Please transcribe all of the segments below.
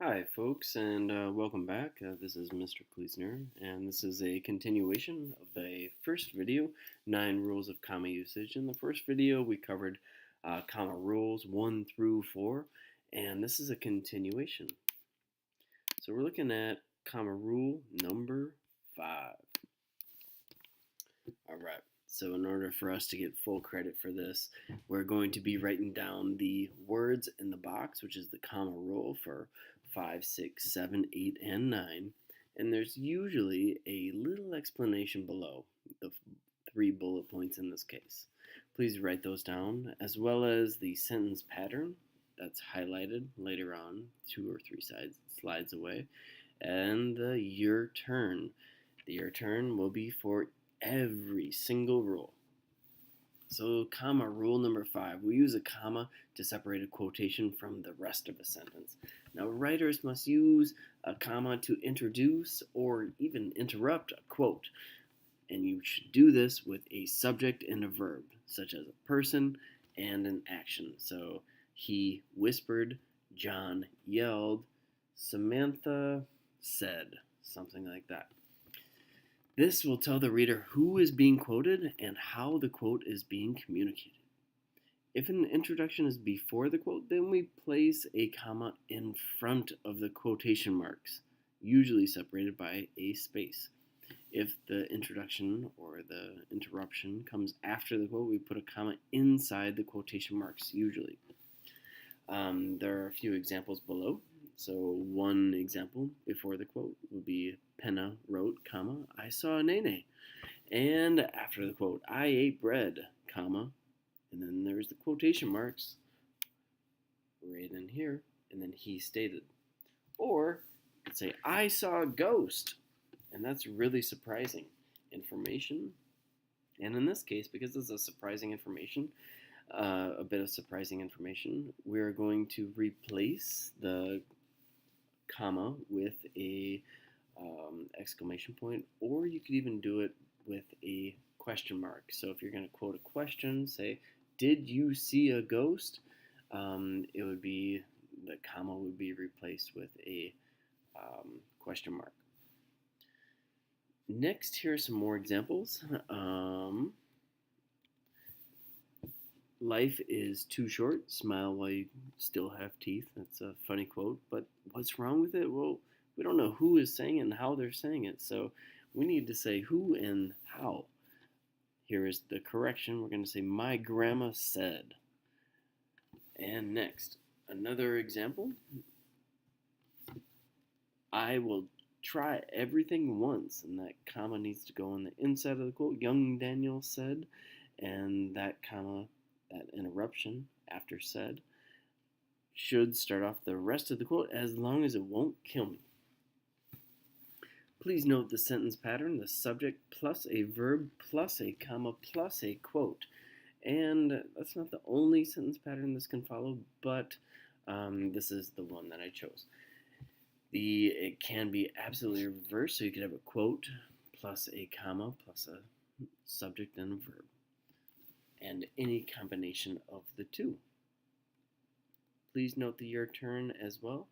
Hi, folks, and welcome back. This is Mr. Kleesner, and this is a continuation of the first video, 9 Rules of Comma Usage. In the first video, we covered comma rules 1 through 4, and this is a continuation. So we're looking at comma rule number 5. All right. So in order for us to get full credit for this, we're going to be writing down the words in the box, which is the comma rule for 5, 6, 7, 8, and 9. And there's usually a little explanation below the 3 bullet points in this case. Please write those down, as well as the sentence pattern that's highlighted later on, 2 or 3 slides away, and the your turn. The your turn will be for every single rule. So, comma rule number 5. We use a comma to separate a quotation from the rest of a sentence. Now, writers must use a comma to introduce or even interrupt a quote. And you should do this with a subject and a verb, such as a person and an action. So, he whispered, John yelled, Samantha said, something like that. This will tell the reader who is being quoted and how the quote is being communicated. If an introduction is before the quote, then we place a comma in front of the quotation marks, usually separated by a space. If the introduction or the interruption comes after the quote, we put a comma inside the quotation marks, usually. There are a few examples below. So one example before the quote would be Penna wrote, comma, I saw a nene. And after the quote, I ate bread, comma, and then there's the quotation marks right in here, and then he stated. Or you could say, I saw a ghost, and that's really surprising information. And in this case, because this is surprising information, a bit of surprising information, we're going to replace the comma with a exclamation point, or you could even do it with a question mark. So if you're going to quote a question, say, did you see a ghost? It would be, the comma would be replaced with a question mark. Next, here are some more examples. Life is too short. Smile while you still have teeth. That's a funny quote, but what's wrong with it? Well, we don't know who is saying it and how they're saying it, so we need to say who and how. Here is the correction. We're going to say, my grandma said. And next, another example. I will try everything once, and that comma needs to go on the inside of the quote. Young Daniel said, and that comma, that interruption after said, should start off the rest of the quote as long as it won't kill me. Please note the sentence pattern, the subject plus a verb plus a comma plus a quote. And that's not the only sentence pattern this can follow, but this is the one that I chose. It can be absolutely reversed, so you could have a quote plus a comma plus a subject and a verb, and any combination of the two. Please note the your turn as well.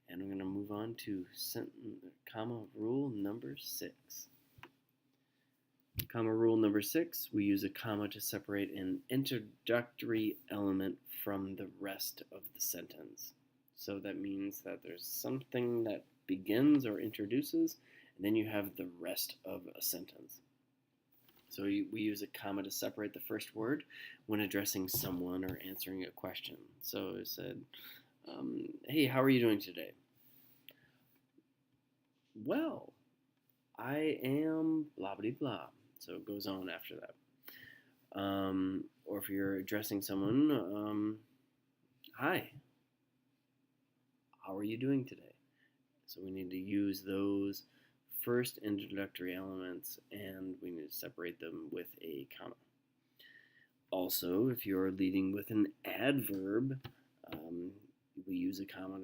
And I'm going to move on to comma rule number 6. Comma rule number 6, we use a comma to separate an introductory element from the rest of the sentence. So that means that there's something that begins or introduces, and then you have the rest of a sentence. So we use a comma to separate the first word when addressing someone or answering a question. So it said, hey, how are you doing today? Well, I am blah blah blah. So it goes on after that. Or if you're addressing someone, hi, how are you doing today? So we need to use those first introductory elements, and we need to separate them with a comma. Also, if you're leading with an adverb, we use a comma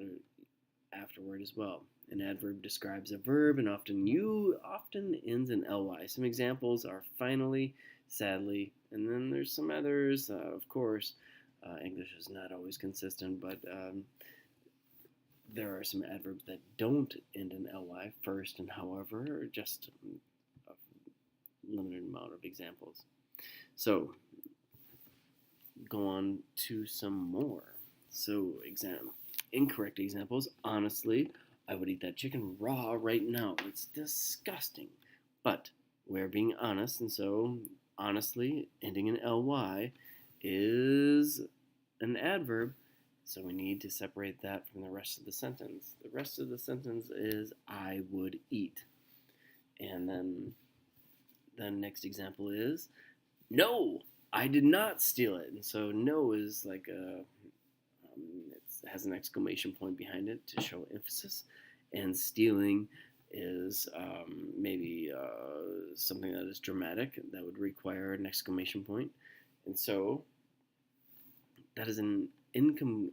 afterward as well. An adverb describes a verb and often ends in ly. Some examples are finally, sadly, and then there's some others. Of course, English is not always consistent, but there are some adverbs that don't end in ly, first and however, or just a limited amount of examples. So, go on to some more. So, incorrect examples. Honestly, I would eat that chicken raw right now. It's disgusting. But we're being honest, and so honestly, ending in ly, is an adverb. So we need to separate that from the rest of the sentence. The rest of the sentence is I would eat. And then the next example is no, I did not steal it. And so no is like it has an exclamation point behind it to show emphasis. And stealing is maybe something that is dramatic that would require an exclamation point. And so that is an incomplete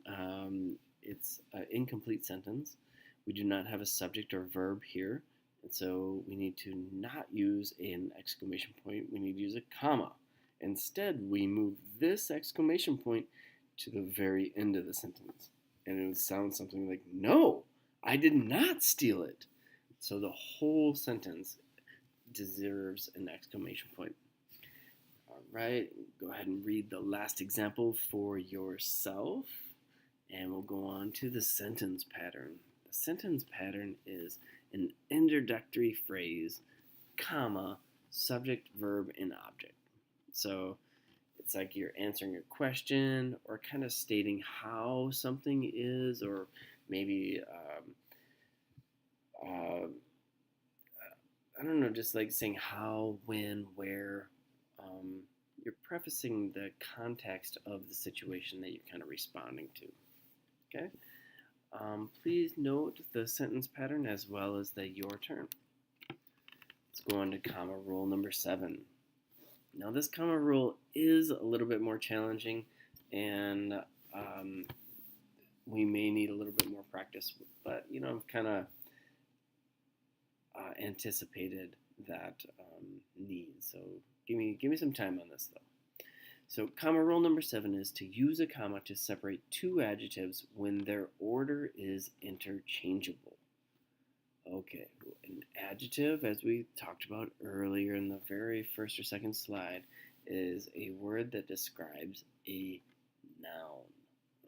sentence. We do not have a subject or verb here, and so we need to not use an exclamation point. We need to use a comma. Instead, we move this exclamation point to the very end of the sentence, and it would sound something like, no, I did not steal it. So the whole sentence deserves an exclamation point. All right, go ahead and read the last example for yourself, and we'll go on to the sentence pattern. The sentence pattern is an introductory phrase, comma, subject, verb, and object. So it's like you're answering a question or kind of stating how something is, or maybe I don't know, just like saying how, when, where. You're prefacing the context of the situation that you're kind of responding to. Okay? Please note the sentence pattern as well as the your turn. Let's go on to comma rule number 7. Now this comma rule is a little bit more challenging, and we may need a little bit more practice, but I've kind of anticipated that need. So give me some time on this though. So comma rule number 7 is to use a comma to separate two adjectives when their order is interchangeable. Okay, an adjective, as we talked about earlier in the very first or second slide, is a word that describes a noun.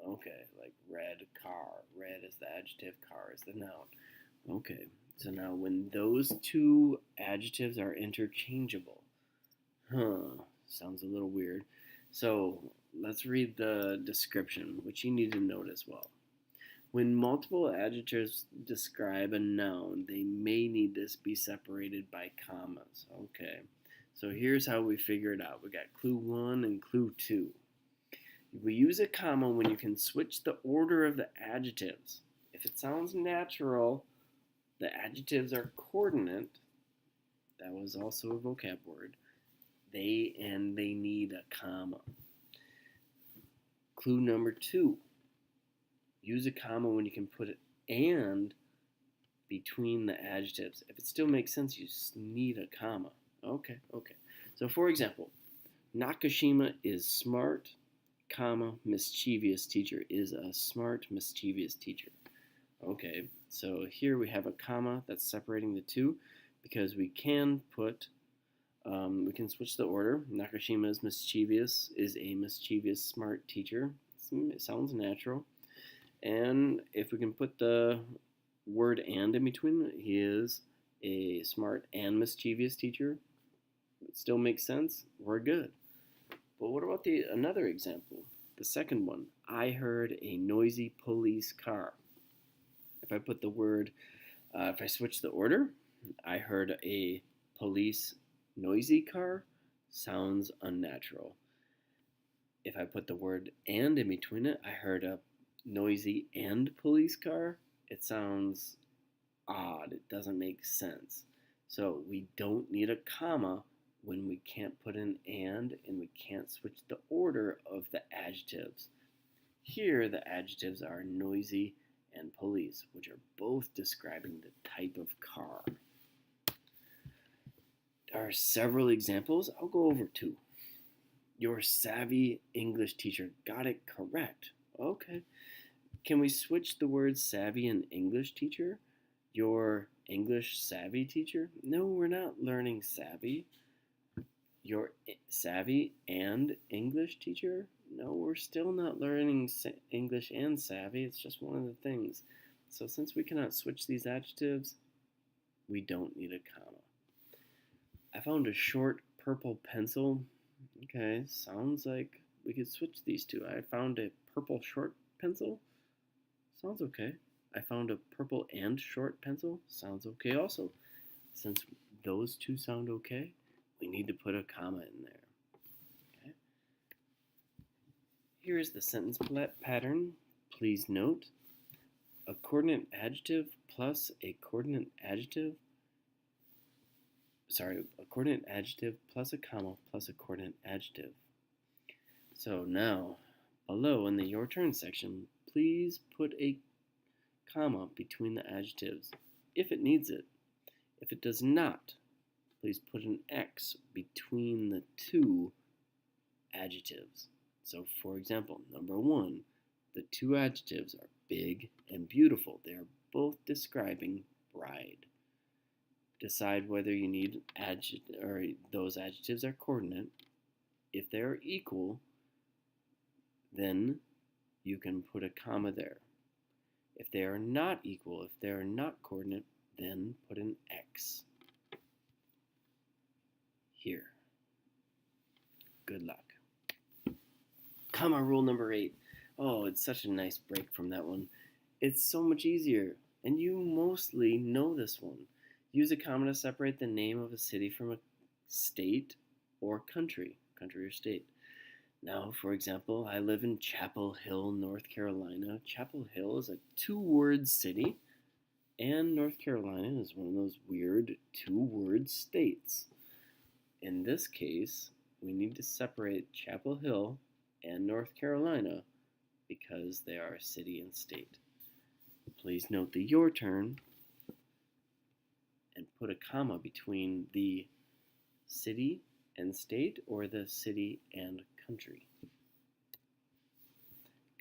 Okay, like red car. Red is the adjective, car is the noun. Okay, so now when those two adjectives are interchangeable, sounds a little weird. So let's read the description, which you need to note as well. When multiple adjectives describe a noun, they may need to be separated by commas. Okay, so here's how we figure it out. We got clue 1 and clue 2. We use a comma when you can switch the order of the adjectives. If it sounds natural, the adjectives are coordinate. That was also a vocab word. They need a comma. Clue number 2. Use a comma when you can put it and between the adjectives. If it still makes sense, you need a comma. Okay. So for example, Nakashima is smart, comma, mischievous teacher is a smart, mischievous teacher. Okay, so here we have a comma that's separating the two because we can switch the order. Nakashima is a mischievous smart teacher. It sounds natural. And if we can put the word and in between, he is a smart and mischievous teacher. It still makes sense. We're good. But what about another example? The second one. I heard a noisy police car. If I put the word, if I switch the order, I heard a police noisy car, sounds unnatural. If I put the word and in between it, I heard a noisy and police car, it sounds odd. It doesn't make sense. So we don't need a comma when we can't put an and we can't switch the order of the adjectives. Here the adjectives are noisy and police, which are both describing the type of car. There are several examples. I'll go over 2. Your savvy English teacher got it correct. Okay. Can we switch the word savvy and English teacher? Your English savvy teacher? No, we're not learning savvy. Your savvy and English teacher? No, we're still not learning English and savvy. It's just one of the things. So since we cannot switch these adjectives, we don't need a comma. I found a short purple pencil. Okay, sounds like we could switch these two. I found a purple short pencil. Sounds okay. I found a purple and short pencil. Sounds okay also. Since those two sound okay, we need to put a comma in there. Okay. Here is the sentence pattern. Please note, a coordinate adjective plus a coordinate adjective. A coordinate adjective plus a comma plus a coordinate adjective. So now, below in the Your Turn section, please put a comma between the adjectives if it needs it. If it does not, please put an X between the two adjectives. So for example, number 1, the two adjectives are big and beautiful. They are both describing bride. Decide whether you need those adjectives are coordinate. If they are equal, then you can put a comma there. If they are not equal, if they are not coordinate, then put an X here. Good luck. Comma rule number 8. Oh, it's such a nice break from that one. It's so much easier, and you mostly know this one. Use a comma to separate the name of a city from a state or country or state. Now, for example, I live in Chapel Hill, North Carolina. Chapel Hill is a 2-word city, and North Carolina is one of those weird 2-word states. In this case, we need to separate Chapel Hill and North Carolina because they are a city and state. Please note the Your Turn and put a comma between the city and state or the city and country.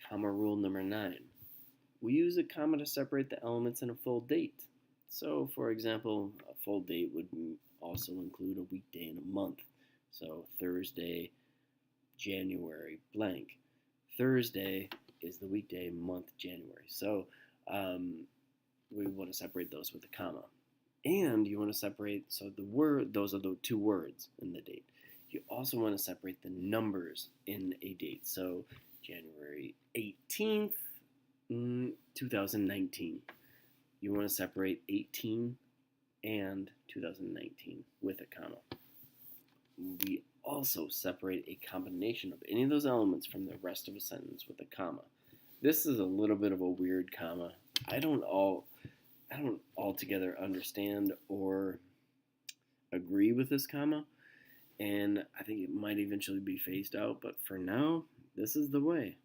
Comma rule number 9. We use a comma to separate the elements in a full date. So, for example, a full date would also include a weekday and a month. So, Thursday, January, blank. Thursday is the weekday, month, January. So, we want to separate those with a comma. And you want to separate, so those are the 2 words in the date. You also want to separate the numbers in a date. So January 18th, 2019. You want to separate 18 and 2019 with a comma. We also separate a combination of any of those elements from the rest of a sentence with a comma. This is a little bit of a weird comma. I don't altogether understand or agree with this comma, and I think it might eventually be phased out, but for now, this is the way.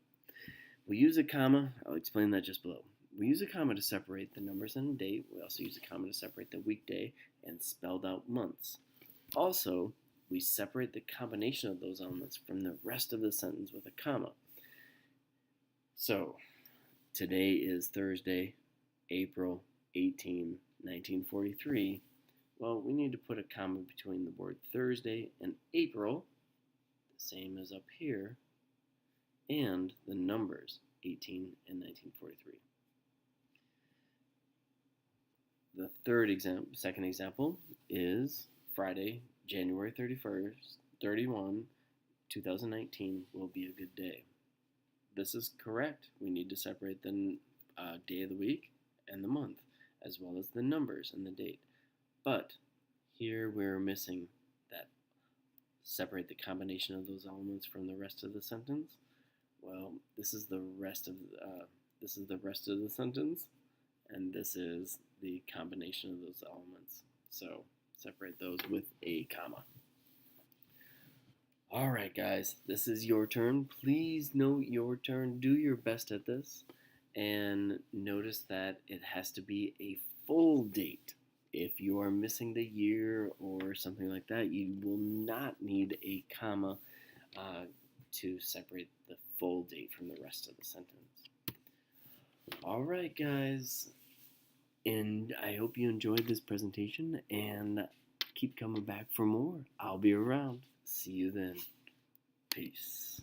We use a comma, I'll explain that just below. We use a comma to separate the numbers and date. We also use a comma to separate the weekday and spelled out months. Also, we separate the combination of those elements from the rest of the sentence with a comma. So, today is Thursday, April 18, 1943. Well, we need to put a comma between the word Thursday and April, the same as up here, and the numbers 18 and 1943. The second example is Friday, January 31, 2019 will be a good day. This is correct. We need to separate the day of the week and the month, as well as the numbers and the date. But here we're missing that separate the combination of those elements from the rest of the sentence. Well, this is the rest of the sentence, and this is the combination of those elements. So separate those with a comma. Alright guys, this is your turn. Please note your turn. Do your best at this. And notice that it has to be a full date. If you are missing the year or something like that, you will not need a comma to separate the full date from the rest of the sentence. Alright, guys. And I hope you enjoyed this presentation and keep coming back for more. I'll be around. See you then. Peace.